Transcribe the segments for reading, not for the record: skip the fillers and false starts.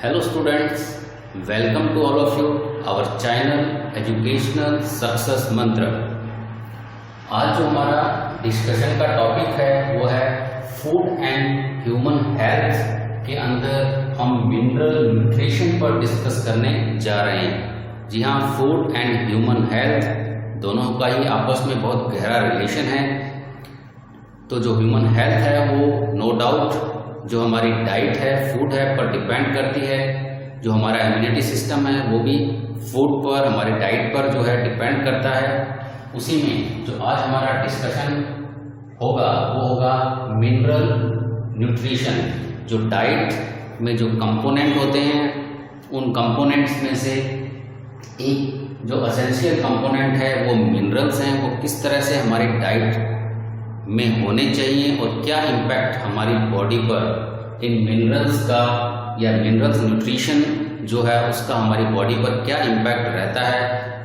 Hello students, welcome to all of you our channel Educational Success Mantra। आज जो हमारा discussion का topic है वो है फूड एंड ह्यूमन हेल्थ के अंदर हम मिनरल न्यूट्रिशन पर डिस्कस करने जा रहे हैं। जी हाँ, फूड एंड ह्यूमन हेल्थ दोनों का ही आपस में बहुत गहरा रिलेशन है। तो जो ह्यूमन हेल्थ है वो नो डाउट जो हमारी डाइट है, फूड है पर डिपेंड करती है। जो हमारा इम्यूनिटी सिस्टम है वो भी फूड पर, हमारी डाइट पर जो है डिपेंड करता है। उसी में जो आज हमारा डिस्कशन होगा वो होगा मिनरल न्यूट्रिशन। जो डाइट में जो कंपोनेंट होते हैं उन कंपोनेंट्स में से एक जो एसेंशियल कंपोनेंट है वो मिनरल्स हैं, वो किस तरह से हमारी डाइट में होने चाहिए और क्या इम्पैक्ट हमारी बॉडी पर इन मिनरल्स का या मिनरल्स न्यूट्रिशन जो है उसका हमारी बॉडी पर क्या इम्पैक्ट रहता है,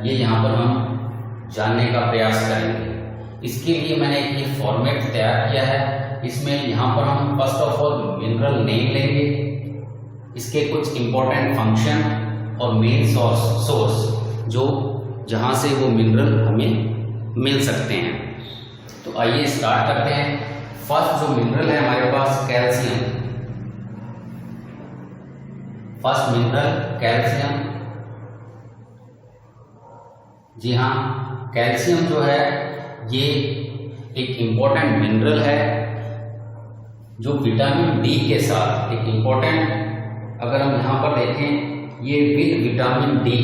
ये यहाँ पर हम जानने का प्रयास करेंगे। इसके लिए मैंने एक फॉर्मेट तैयार किया है। इसमें यहाँ पर हम first of all mineral name लेंगे, इसके कुछ इम्पोर्टेंट फंक्शन और मेन सोर्स जो जहाँ से वो मिनरल हमें मिल सकते हैं। तो आइए स्टार्ट करते हैं। फर्स्ट जो मिनरल है हमारे पास कैल्शियम। First mineral calcium. जी हाँ, कैल्शियम जो है ये एक इम्पोर्टेंट मिनरल है जो विटामिन डी के साथ एक इम्पोर्टेंट, अगर हम यहाँ पर देखें ये विद विटामिन डी,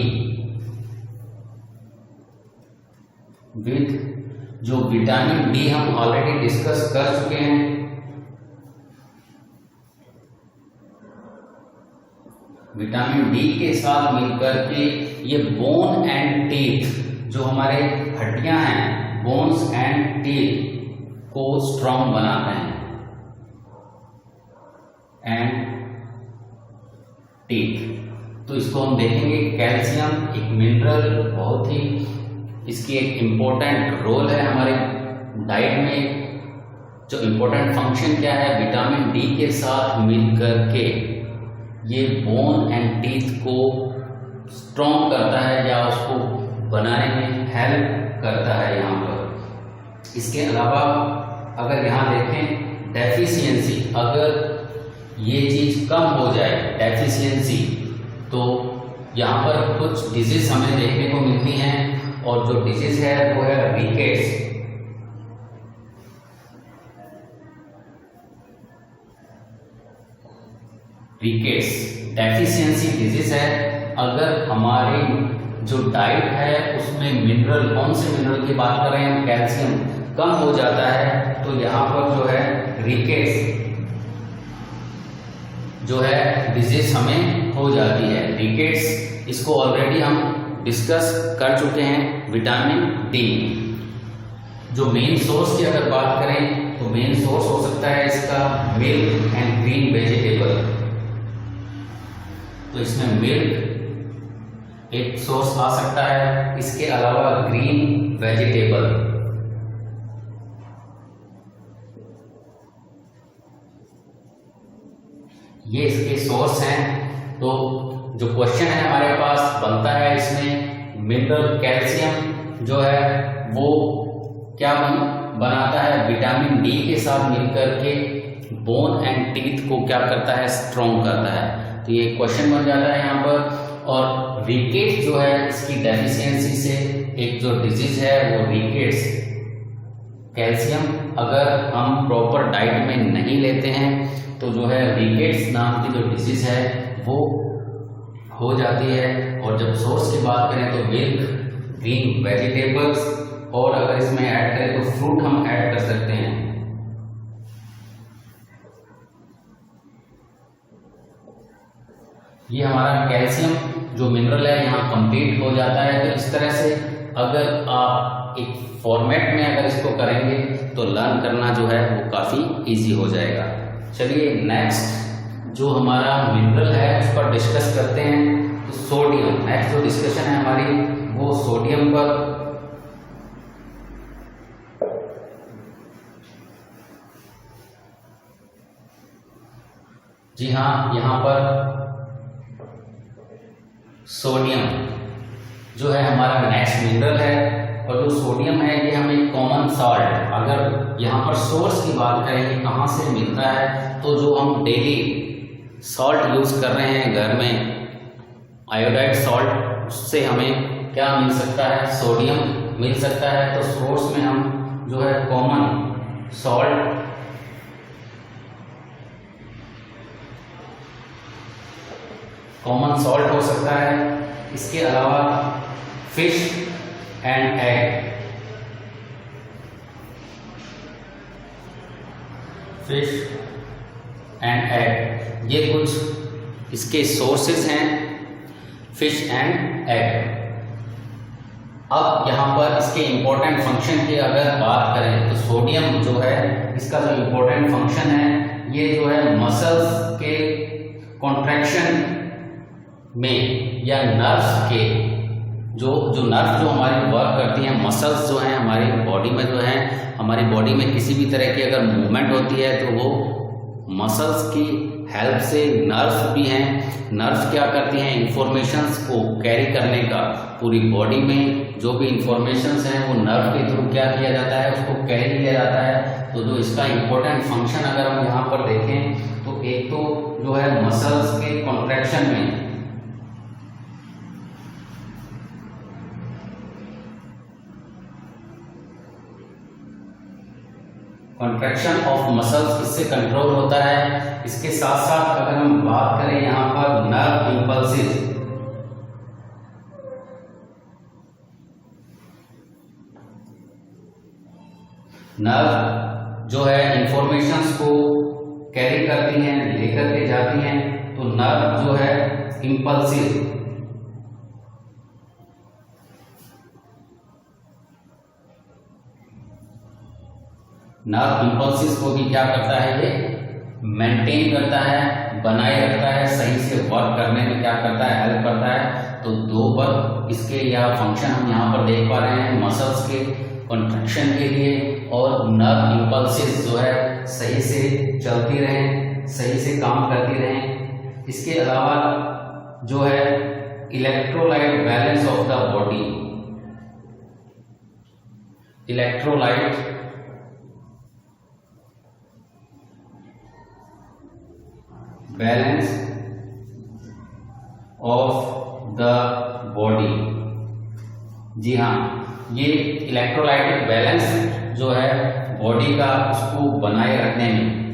विद जो विटामिन डी हम ऑलरेडी डिस्कस कर चुके हैं। विटामिन डी के साथ मिलकर के ये बोन एंड टीथ, जो हमारे हड्डियां हैं, बोन्स एंड टीथ को स्ट्रॉन्ग बनाते हैं। एंड टीथ, तो इसको हम देखेंगे। कैल्शियम एक मिनरल, बहुत ही इसकी एक इम्पोर्टेंट रोल है हमारे डाइट में। जो इम्पोर्टेंट फंक्शन क्या है, विटामिन डी के साथ मिलकर के ये बोन एंड टीथ को स्ट्रॉन्ग करता है या उसको बनाने में हेल्प करता है यहाँ पर। इसके अलावा अगर यहाँ देखें डेफिशिएंसी, अगर ये चीज़ कम हो जाए डेफिशिएंसी, तो यहाँ पर कुछ डिजीज हमें देखने को मिलती हैं। और जो डिजीज है वो है रिकेट्स। रिकेट्स डेफिशिएंसी डिजीज है। अगर हमारी जो डाइट है उसमें मिनरल, कौन से मिनरल की बात कर रहे हैं हम, कैल्शियम कम हो जाता है, तो यहाँ पर जो है रिकेट्स जो है डिजीज हमें हो जाती है। रिकेट्स इसको ऑलरेडी हम डिस्कस कर चुके हैं। विटामिन डी जो मेन सोर्स की अगर बात करें तो मेन सोर्स हो सकता है इसका मिल्क एंड ग्रीन वेजिटेबल। तो इसमें मिल्क एक सोर्स आ सकता है, इसके अलावा ग्रीन वेजिटेबल। ये इसके सोर्स हैं। तो जो क्वेश्चन है हमारे पास बनता है इसमें, मिनरल कैल्शियम जो है वो क्या बनाता है, विटामिन डी के साथ मिलकर के बोन एंड टीथ को क्या करता है, स्ट्रॉन्ग करता है। तो ये क्वेश्चन बन जाता है यहाँ पर। और रिकेट्स जो है इसकी डेफिशिएंसी से एक जो डिजीज है वो रिकेट्स, कैल्शियम अगर हम प्रॉपर डाइट में नहीं लेते हैं तो जो है रिकेट्स नाम की जो डिजीज है वो हो जाती है। और जब सोर्स की बात करें तो मिल्क, ग्रीन वेजिटेबल्स, और अगर इसमें ऐड करें तो फ्रूट हम ऐड कर सकते हैं। ये हमारा कैल्शियम जो मिनरल है यहाँ कंप्लीट हो जाता है। तो इस तरह से अगर आप एक फॉर्मेट में अगर इसको करेंगे तो लर्न करना जो है वो काफ़ी इजी हो जाएगा। चलिए नेक्स्ट जो हमारा मिनरल है उस पर डिस्कस करते हैं। तो सोडियम, नेक्स्ट जो डिस्कशन है हमारी वो सोडियम पर। जी हाँ, यहाँ पर सोडियम जो है हमारा नेक्स्ट मिनरल है, और जो सोडियम है ये हमें कॉमन सॉल्ट, अगर यहाँ पर सोर्स की बात करें कि कहाँ से मिलता है, तो जो हम डेली सॉल्ट यूज़ कर रहे हैं घर में, आयोडाइड सॉल्ट, उससे हमें क्या मिल सकता है, सोडियम मिल सकता है। तो सोर्स में हम जो है कॉमन सॉल्ट, हो सकता है। इसके अलावा fish and egg, fish and egg, ये कुछ इसके सोर्सेज हैं, फिश एंड एग। अब यहाँ पर इसके इम्पोर्टेंट फंक्शन की अगर बात करें तो सोडियम जो है इसका जो इम्पोर्टेंट फंक्शन है, ये जो है मसल्स के कॉन्ट्रैक्शन में या नर्व्स के जो नर्व जो हमारी वर्क करती हैं, मसल्स जो हैं हमारी बॉडी में, जो है हमारी बॉडी में किसी भी तरह की अगर मूवमेंट होती है तो वो मसल्स की हेल्प से, नर्व्स भी हैं, नर्व्स क्या करती हैं, इंफॉर्मेशंस को कैरी करने का, पूरी बॉडी में जो भी इंफॉर्मेशंस हैं वो नर्व के थ्रू क्या किया जाता है, उसको कैरी किया जाता है। तो जो इसका इम्पोर्टेंट फंक्शन अगर हम यहाँ पर देखें तो एक तो जो है मसल्स के कॉन्ट्रैक्शन में, कॉन्ट्रैक्शन ऑफ मसल्स इससे कंट्रोल होता है। इसके साथ साथ अगर हम बात करें यहाँ पर नर्व इंपल्सिस, नर्व जो है इंफॉर्मेशंस को कैरी करती हैं, लेकर के जाती हैं, तो नर्व जो है इंपल्सिस, नर्व इंपल्सिस को भी क्या करता है, ये मेंटेन करता है, बनाए रखता है, सही से वर्क करने में क्या करता है, हेल्प करता है। तो दो वर्क इसके या फंक्शन हम यहाँ पर देख पा रहे हैं, मसल्स के कॉन्ट्रैक्शन के लिए, और नर्व इंपल्सिस जो है सही से चलती रहें, सही से काम करती रहें। इसके अलावा जो है electrolyte balance of the body, electrolyte balance of the body, जी हाँ, ये इलेक्ट्रोलाइटिक बैलेंस जो है बॉडी का, उसको बनाए रखने में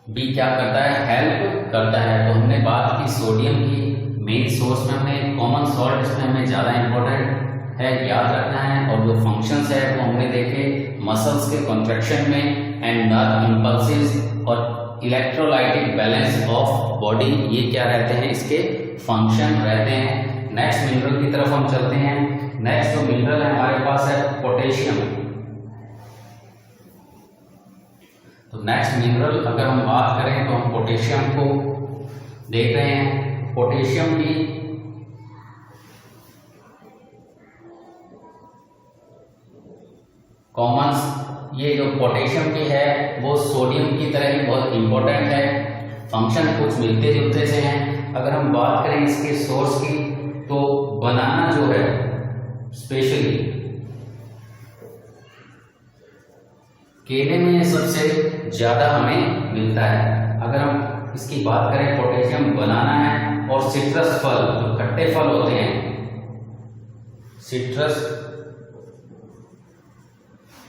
भी क्या करता है, हेल्प करता है। तो हमने बात की सोडियम की, मेन सोर्स में हमने कॉमन सॉल्ट, इसमें हमें ज़्यादा इंपॉर्टेंट है याद रखना है, और जो फंक्शंस है वो हमने देखे मसल्स के कॉन्ट्रैक्शन में एंड नर्व इंपल्सिस और इलेक्ट्रोलाइटिक बैलेंस ऑफ बॉडी, ये क्या रहते हैं, इसके फंक्शन रहते हैं। नेक्स्ट मिनरल की तरफ हम चलते हैं। नेक्स्ट जो मिनरल है हमारे पास है पोटेशियम। तो नेक्स्ट मिनरल अगर हम बात करें तो हम पोटेशियम को देख रहे हैं। पोटेशियम की कॉमन, ये जो पोटेशियम की है वो सोडियम की तरह ही बहुत इंपॉर्टेंट है, फंक्शन कुछ मिलते जुलते से हैं। अगर हम बात करें इसके सोर्स की तो बनाना जो है स्पेशली केले में सबसे ज्यादा हमें मिलता है। अगर हम इसकी बात करें पोटेशियम बनाना है, और सिट्रस फल जो खट्टे फल होते हैं, सिट्रस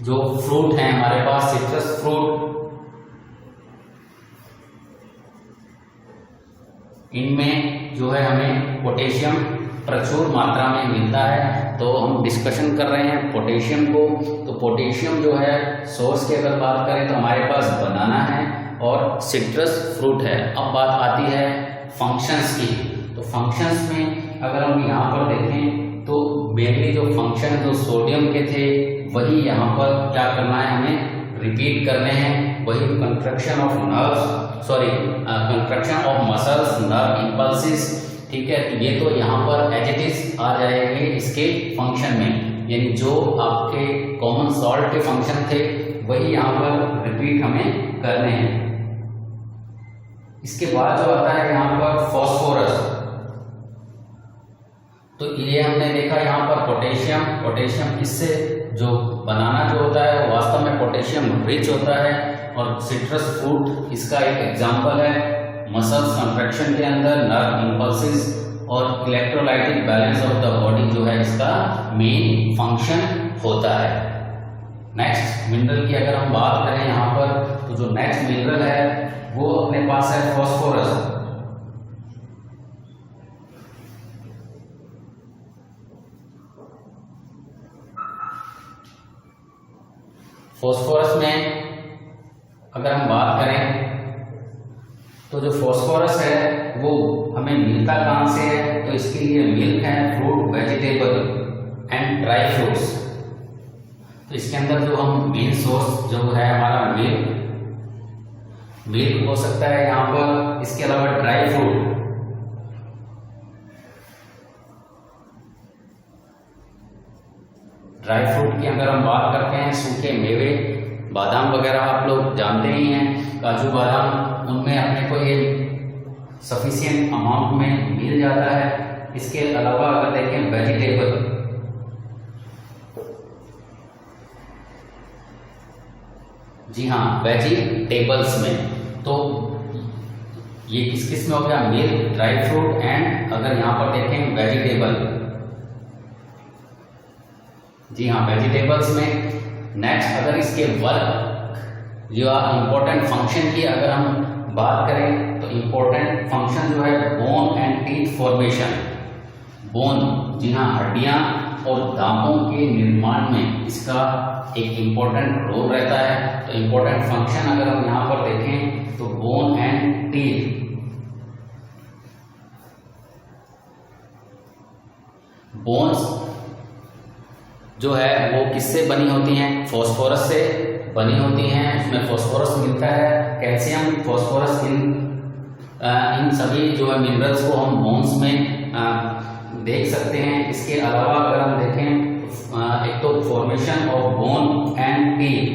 जो फ्रूट है हमारे पास, सिट्रस फ्रूट, इनमें जो है हमें पोटेशियम प्रचुर मात्रा में मिलता है। तो हम डिस्कशन कर रहे हैं पोटेशियम को। तो पोटेशियम जो है सोर्स की अगर बात करें तो हमारे पास बनाना है और सिट्रस फ्रूट है। अब बात आती है फंक्शंस की। तो फंक्शंस में अगर हम यहाँ पर देखें तो मेनली जो फंक्शन जो सोडियम के थे वही यहाँ पर क्या करना है, हमें रिपीट करने हैं। वही construction of nerves, sorry construction of muscles, nerve impulses, ठीक है। तो ये तो यहाँ पर एज इट इज आ जाएंगे इसके फंक्शन में, यानी जो आपके कॉमन सॉल्ट के फंक्शन थे वही यहाँ पर रिपीट हमें करने हैं। इसके बाद जो आता है यहाँ पर फॉस्फोरस। तो ये हमने देखा यहाँ पर पोटेशियम किससे जो बनाना जो होता है वो वास्तव में पोटेशियम रिच होता है, और सिट्रस फ्रूट इसका एक एग्जाम्पल है। मसल्स कंट्रैक्शन के अंदर नर्व इंपल्सेस और electrolytic balance of the body जो है इसका मेन फंक्शन होता है। नेक्स्ट मिनरल की अगर हम बात करें यहाँ पर, तो जो नेक्स्ट मिनरल है वो अपने पास है फॉस्फोरस। फॉस्फोरस में अगर हम बात करें तो जो फॉस्फोरस है वो हमें मिलता कहाँ से है, तो इसके लिए मिल्क है, fruit, vegetable and dry fruits. तो इसके अंदर जो हम मेन सोर्स जो है हमारा मिल्क हो सकता है यहाँ पर, इसके अलावा ड्राई फ्रूट, ड्राई फ्रूट की अगर हम बात करते हैं, सूखे मेवे, बादाम वगैरह आप लोग जानते ही हैं, काजू बादाम, उनमें अपने को ये सफिशिएंट अमाउंट में मिल जाता है। इसके अलावा अगर देखें वेजिटेबल, जी हाँ वेजिटेबल्स में, तो ये किस किस में हो गया, मिल्क, ड्राई फ्रूट एंड अगर यहाँ पर देखें वेजिटेबल, जी हाँ वेजिटेबल्स में। नेक्स्ट अगर इसके वर्क जो इम्पोर्टेंट फंक्शन की अगर हम बात करें, तो इम्पोर्टेंट फंक्शन जो है bone and teeth formation. Bone, जी हाँ हड्डियां और दांतों के निर्माण में इसका एक इम्पोर्टेंट रोल रहता है। तो इम्पोर्टेंट फंक्शन अगर हम यहाँ पर देखें तो बोन एंड टीथ, बोन्स जो है वो किससे बनी होती हैं, फॉस्फोरस से बनी होती हैं, उसमें फॉस्फोरस मिलता है, कैल्शियम, फॉस्फोरस, इन सभी जो है मिनरल्स को हम बोन्स में देख सकते हैं। इसके अलावा अगर हम देखें एक तो formation of bone and teeth,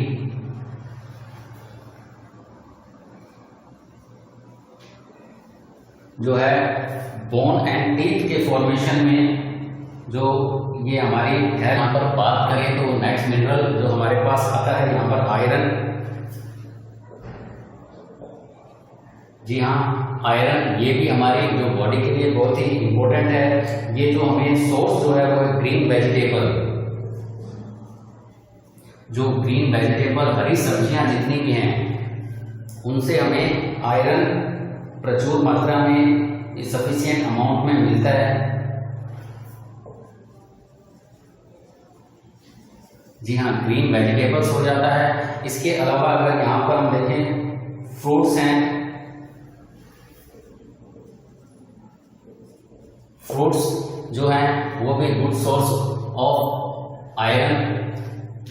जो है बोन एंड टीथ के फॉर्मेशन में जो ये हमारी है, यहाँ पर बात करें तो नेक्स्ट मिनरल जो हमारे पास आता है यहाँ पर आयरन, जी हाँ आयरन, ये भी हमारी जो बॉडी के लिए बहुत ही इम्पोर्टेंट है। ये जो हमें सोर्स जो है वो ग्रीन वेजिटेबल, जो ग्रीन वेजिटेबल हरी सब्जियां जितनी भी हैं उनसे हमें आयरन प्रचुर मात्रा में सफिशिएंट अमाउंट में मिलता है। जी हाँ ग्रीन वेजिटेबल्स हो जाता है। इसके अलावा अगर यहाँ पर हम देखें फ्रूट्स हैं, फ्रूट्स जो हैं वो भी गुड सोर्स ऑफ आयरन।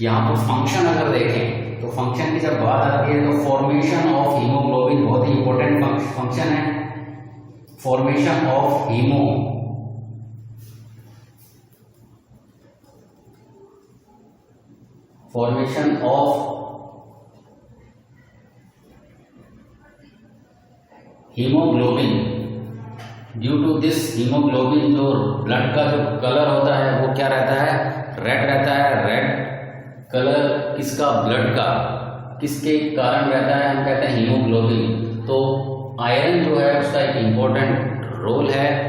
यहाँ पर फंक्शन अगर देखें तो फंक्शन की जब बात आती है तो फॉर्मेशन ऑफ हीमोग्लोबिन बहुत ही इंपॉर्टेंट फंक्शन है। Formation of formation of haemoglobin, due to this haemoglobin जो ब्लड का जो कलर होता है वो क्या रहता है, रेड रहता है। रेड कलर किसका, ब्लड का, किसके कारण रहता है, हम कहते हैं हीमोग्लोबिन। तो आयरन जो है उसका एक इम्पोर्टेंट रोल है।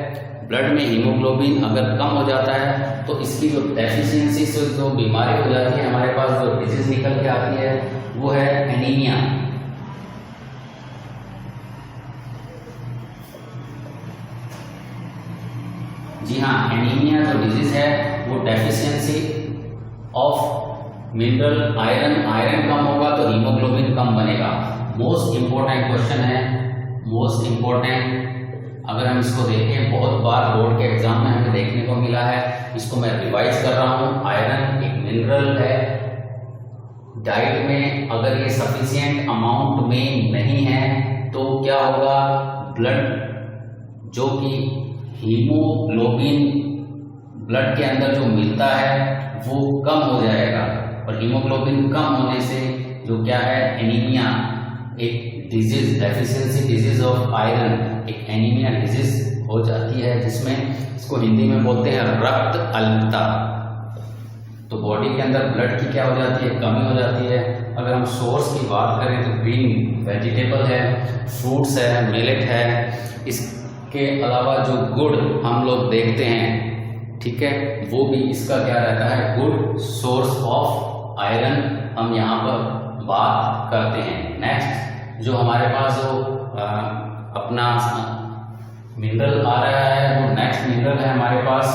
ब्लड में हीमोग्लोबिन अगर कम हो जाता है तो इसकी जो डेफिशिएंसी से जो बीमारी हो जाती है, हमारे पास जो डिजीज निकल के आती है वो है एनीमिया। जी हाँ एनीमिया जो डिजीज है वो डेफिशिएंसी ऑफ मिनरल आयरन कम होगा तो हीमोग्लोबिन कम बनेगा। मोस्ट इंपॉर्टेंट क्वेश्चन है, मोस्ट इंपॉर्टेंट, अगर हम इसको देखें बहुत बार बोर्ड के एग्जाम में हमें देखने को मिला है, इसको मैं रिवाइज कर रहा हूँ। आयरन एक मिनरल है, डाइट में अगर ये सफिशिएंट अमाउंट में नहीं है तो क्या होगा, ब्लड जो कि हीमोग्लोबिन ब्लड के अंदर जो मिलता है वो कम हो जाएगा, और हीमोग्लोबिन कम होने से जो क्या है एनीमिया, एक disease, deficiency disease of iron, एक एनीमिया डिजीज हो जाती है, जिसमें इसको हिंदी में बोलते हैं रक्त अल्पता। तो बॉडी के अंदर ब्लड की क्या हो जाती है, कमी हो जाती है। अगर हम सोर्स की बात करें तो ग्रीन वेजिटेबल है, फ्रूट्स है, मिलेट है, इसके अलावा जो गुड़ हम लोग देखते हैं, ठीक है, वो भी इसका क्या रहता है, गुड सोर्स ऑफ आयरन हम यहाँ पर बात करते हैं। नेक्स्ट जो हमारे पास जो अपना मिनरल आ रहा है, वो नेक्स्ट मिनरल है हमारे पास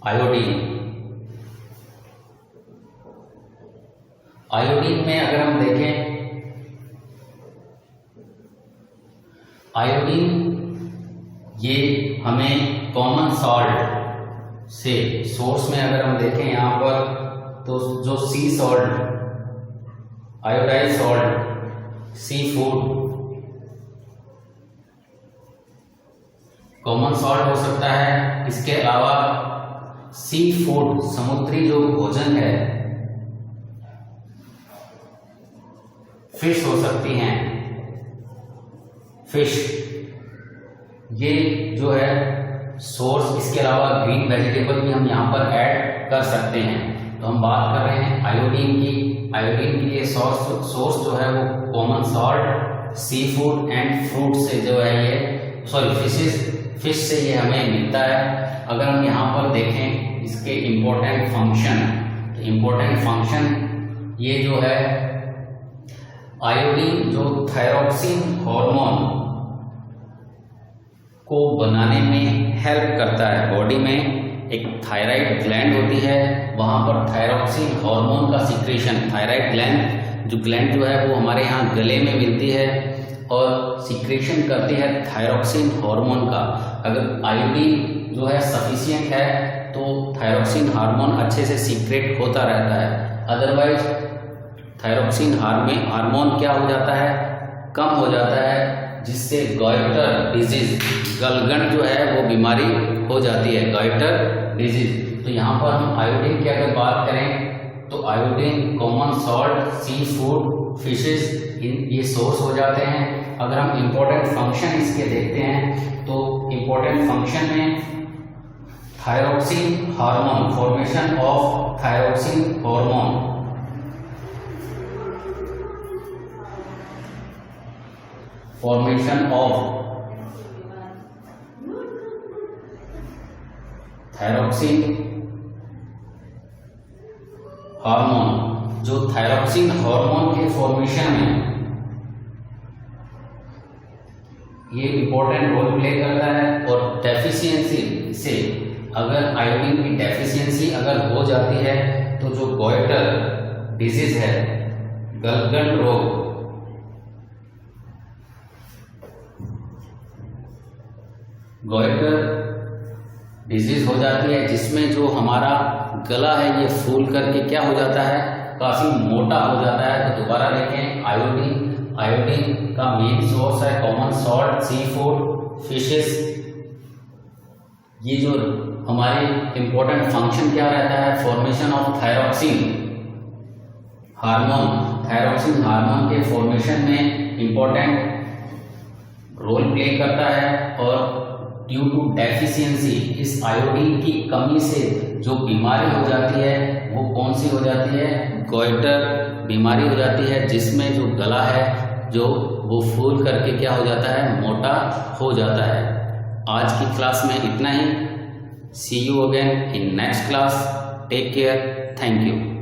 आयोडीन। आयोडीन में अगर हम देखें, आयोडीन ये हमें कॉमन सॉल्ट से सोर्स में अगर हम देखें यहाँ पर, तो जो सी salt, iodise salt, sea food common salt हो सकता है। इसके अलावा सी फूड, समुद्री जो भोजन है, फिश हो सकती हैं, फिश ये जो है सोर्स। इसके अलावा ग्रीन वेजिटेबल भी हम यहाँ पर ऐड कर सकते हैं। तो हम बात कर रहे हैं आयोडीन की। आयोडीन के लिए सोर्स जो है वो common salt, seafood and fruit से जो है ये, सॉरी फिश से ये हमें मिलता है। अगर हम यहाँ पर देखें इसके इम्पोर्टेंट फंक्शन, तो इम्पोर्टेंट फंक्शन ये जो है, आयोडीन जो थायरॉक्सिन हार्मोन को बनाने में हेल्प करता है। बॉडी में एक थायराइड ग्लैंड होती है, वहाँ पर थायरॉक्सिन हार्मोन का सिक्रेशन, थायराइड ग्लैंड जो है वो हमारे यहाँ गले में मिलती है और सिक्रेशन करती है थायरॉक्सिन हार्मोन का। अगर आयोडीन जो है सफिशिएंट है तो थायरॉक्सिन हार्मोन अच्छे से सीक्रेट होता रहता है। अदरवाइज थायरॉक्सिन हार्मोन क्या हो जाता है, कम हो जाता है, जिससे गॉइटर डिजीज, गलगंड जो है वो बीमारी हो जाती है, गॉइटर डिजीज। तो यहाँ पर हम आयोडीन की अगर बात करें तो iodine common salt, sea food, fishes, ये सोर्स हो जाते हैं। अगर हम इम्पोर्टेंट फंक्शन इसके देखते हैं तो इम्पोर्टेंट फंक्शन में thyroxine hormone, formation of thyroxine hormone, formation of thyroxine hormone, जो थायरॉक्सिन हार्मोन के फॉर्मेशन में ये इंपॉर्टेंट रोल प्ले करता है। और डेफिशिएंसी से, अगर आयोडीन की डेफिशिएंसी अगर हो जाती है तो जो गॉइटर डिजीज है, गलगंड रोग, गॉइटर डिजीज हो जाती है, जिसमें जो हमारा गला है ये फूल करके क्या हो जाता है, काफी मोटा हो जाता है। तो दोबारा देखें, आयोडीन का मेन सोर्स है common salt, sea food, fishes. ये जो हमारे इंपॉर्टेंट फंक्शन क्या रहता है, formation of thyroxine hormone, thyroxine hormone के फॉर्मेशन में इंपॉर्टेंट रोल प्ले करता है। और ड्यू टू डेफिशिएंसी, इस आयोडीन की कमी से जो बीमारी हो जाती है वो कौन सी हो जाती है, गॉइटर बीमारी हो जाती है, जिसमें जो गला है जो वो फूल करके क्या हो जाता है, मोटा हो जाता है। आज की क्लास में इतना ही। See you again in next class. Take care. Thank you.